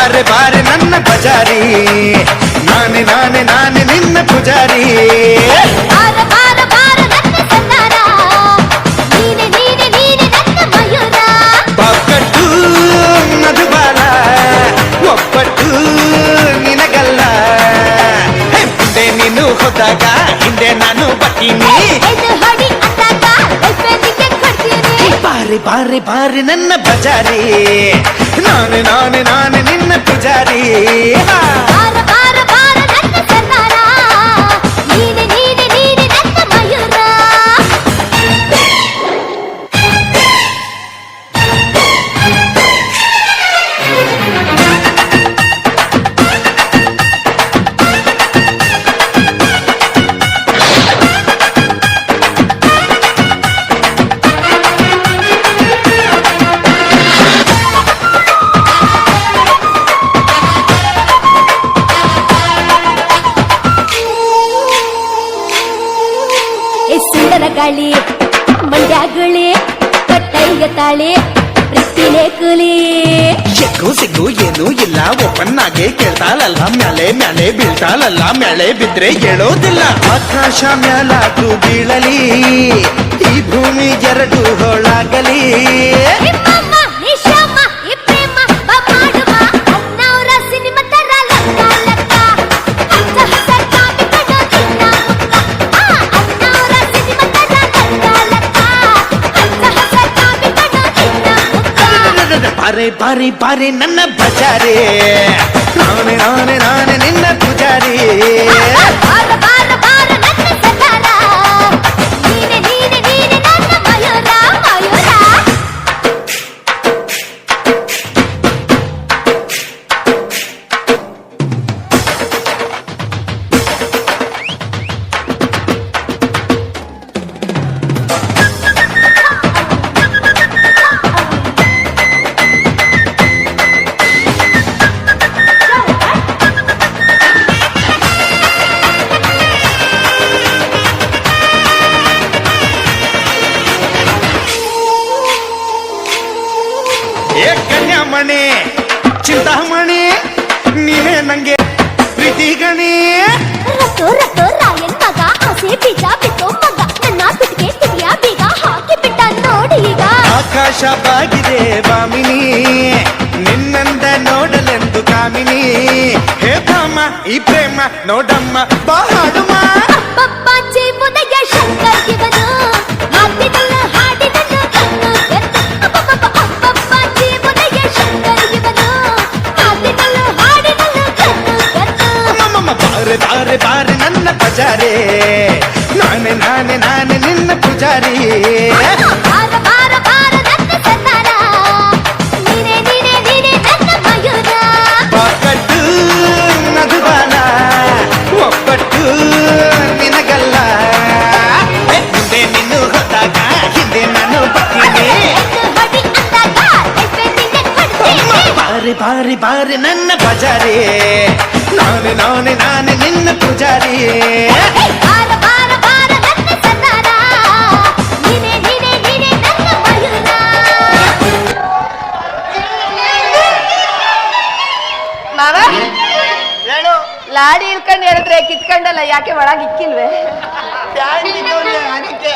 ಬಾರೆ ಬಾರೆ ನನ್ನ ಬಜಾರಿ, ನಾನೇ ನಾನೇ ನಾನೇ ನಿನ್ನ ಪೂಜಾರಿ. ಬಾರ ಬಾರ ಬಾರ ನನ್ನ ಸಂದಾರ, ನೀನೆ ನೀನೆ ನೀನೆ ನನ್ನ ಮಯೂರ. ಪಕ್ಕಟ್ಟು ಮಧುಬಾಲ, ಒಪ್ಪಟ್ಟು ನಿನಗಲ್ಲ. ಮುಂದೆ ನೀನು ಹೋದಾಗ ಹಿಂದೆ ನಾನು ಬರ್ತೀನಿ. ಎದು ಹೊಡಿ ಅಂದಾಗ ಲೈಫ್ಗೆ ಕೊಡ್ತೀನಿ. ಬಾರೆ ಬಾರೆ ಬಾರೆ ನನ್ನ ಬಜಾರಿ, ನಾನೇ ನಾನೇ ನಾನೇ ನಿನ್ನ ಪೂಜಾರಿ. ಬಾರ ಬಾರ ಬಾರ ನನ್ನ ಸಂದಾರ, ನೀನೆ ನೀನೆ ನೀನೆ ನನ್ನ ಮಯೂರ. ಸುಂದರ ಗಾಳಿ ಮಂಡ್ಯಾಗುಳಿ ಕಟ್ಟೈಗ ತಾಳಿ ಪ್ರೀತಿನೇ ಕೂಲಿ. ಎಕ್ಕು ಸಿಗ್ಗು ಏನೂ ಇಲ್ಲ, ಒಪ್ಪನ್ನಾಗೆ ಕೇಳ್ತಾಳಲ್ಲ, ಮ್ಯಾಲೆ ಮ್ಯಾಲೆ ಬೀಳ್ತಾಳಲ್ಲ, ಮ್ಯಾಲೆ ಬಿದ್ರೆ ಹೇಳೋದಿಲ್ಲ. ಆಕಾಶ ಮ್ಯಾಲಾಗೂ ಬೀಳಲಿ, ಈ ಭೂಮಿ ಎರಡು ಹೋಳಾಗಲಿ. ನಿಮ್ಮಮ್ಮ ನಿಶಮ್ಮ ಈ ಪ್ರೇಮ ಮಾಡುವ ಅನ್ನವರ ಸಿನಿಮಾ ತರ ಲಕ್ಕ ಲಕ್ಕ. ಹಚ್ಚ ಹಚ್ಚ ಕಾಪಿ ಕಣ್ಣು ಚಿನ್ನ ಮುಕ್ಕ. ಅನ್ನವರ ಸಿನಿಮಾ ತರ ಲಕ್ಕ ಲಕ್ಕ. ಹಚ್ಚ ಹಚ್ಚ ಕಾಪಿ ಕಣ್ಣು ಚಿನ್ನ ಮುಕ್ಕ. ಬಾರೆ ಬಾರೆ ಬಾರೆ ನನ್ನ ಬಜಾರಿ, ನಾನೇ ನಾನೇ ನಾನೇ ನಿನ್ನ ಪೂಜಾರಿ. ಬಾರ ಬಾರ ಬಾರ ನನ್ನ ಸಂದಾರ, ನೀನೆ ನೀನೆ ನೀನೆ ನನ್ನ ಮಯೂರ ಮಯೂರ. ಏ ಕನ್ಯಾಮಣಿ ಚಿಂತಾಮಣಿ, ನೀನೇ ನಂಗೆ ಪ್ರೀತಿ ಗಣಿ. ರತ್ತೋ ರತ್ತೋ ರಾಯನ್ ಮಗ ಹಸೆ ಬೀಜ ಬಿತ್ತೋ ಮಗ, ನನ್ನ ತುಟಿಗೆ ತುಟಿಯ ಬೀಗ ಹಾಕಿ ಬಿಟ್ಟ ನೋಡಿ ಈಗ. ಆಕಾಶ ಬಾಗಿದೆ ಬಾಮಿನಿ, ನಿನ್ನಂದ ನೋಡಲೆಂದು ಕಾಮಿನಿ. ಹೇ ಭಾಮ ಈ ಪ್ರೇಮ ನೋಡಮ್ಮ ಬಾಡುಮ. ಅಪ್ಪಪ್ಪಾಚಿ ಮುದಯ ಶಂಕರ್ ಇವನು, ಮಾತಿನಲ್ಲ ಹಾಡಿನಲ್ಲ ಕಣ್ಣು ಎತ್ತು. ಅಪ್ಪಪ್ಪಾಚಿ ಮುದಯ ಶಂಕರ್ ಇವನು, ಮಾತಿನಲ್ಲ ಹಾಡಿನಲ್ಲ ಕಣ್ಣು ಎತ್ತು. ಬಾರೆ ಬಾರೆ ಬಾರೆ ನನ್ನ ಬಜಾರಿ, ನಾನೇ ನಾನೇ ನಾನೇ ನಿನ್ನ ಪೂಜಾರಿ. ಬಾರ ಬಾರ ಬಾರ ನನ್ನ ಸಂದಾರ, ನೀನೆ ನೀನೆ ನೀನೆ ನನ್ನ ಮಯೂರ. ಪಕ್ಕಟ್ಟು ಮಧುಬಾಲ, ಒಪ್ಪಟ್ಟು ನಿನಗಲ್ಲ. ಮುಂದೆ ನೀನು ಹೋದಾಗ ಹಿಂದೆ ನಾನು ಬರ್ತೀನಿ. ಎದ್ದು ಹೊಡಿ ಅಂದಾಗ ಲೈಫ್ಗೆ ಕೊಡ್ತೀನಿ. ಬಾರಿ ಬಾರಿ ಬಾರಿ ನನ್ನ ಬಜಾರಿ, ನಾನೇ ನಾನೇ ನಾನೇ ನಿನ್ನ ಪೂಜಾರಿ. ಬಾರ ಬಾರ ಬಾರ ನನ್ನ ಸಂದಾರ, ನೀನೆ ನೀನೆ ನೀನೆ ನನ್ನ ಮಯೂರ. ಮಾವ ಹೇಳು. ಲಾಡಿ ಇಳ್ಕೊಂಡು ಹೇಳಿದ್ರೆ ಕಿತ್ಕೊಂಡಲ್ಲ, ಯಾಕೆ ಒಳಗೆ ಇಕ್ಕಿಲ್ವೇ? ಅದಕ್ಕೆ